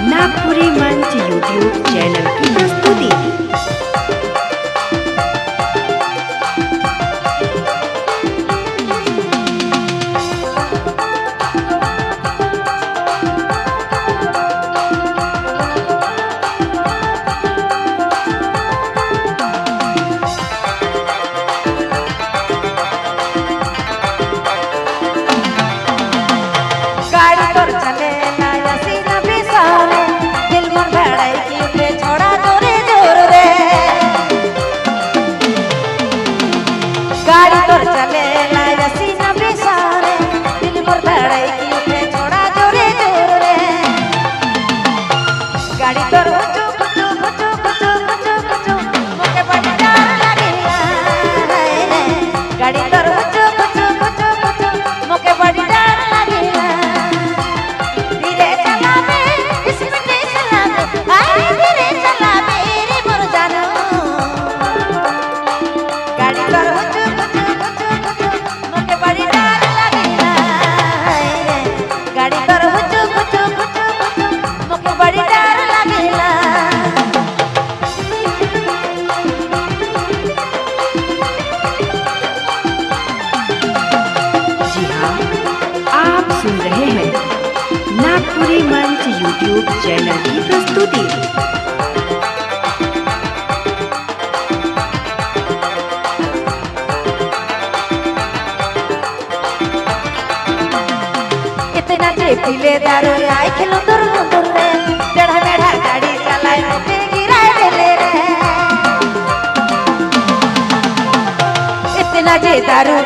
नागपुरी मंच YouTube channel की प्रस्तुति। गाड़ी तोर चले लायसी न बेसारे दिल मोर धड़ाई की उठे छोड़ा जोरे जोरे गाड़ी तोर कुचू कुचू कुचू कुचू कुचू कुचू मुके बड़ी डर लगेला गाड़ी तोर कुचू कुचू कुचू कुचू मुके बड़ी डर लगेला धीरे चला बे इसमें के चला बे हाय धीरे चला मेरे मोर जानो गाड़ी तोर सुन रहे हैं नागपुरी मंच यूट्यूब चैनल की प्रस्तुति। इतना जे पीले दारू आए खेलो दूर दूर रे टेढ़ा मेढ़ा गाड़ी चलाए मुझे गिराए देले रे इतना जे दारू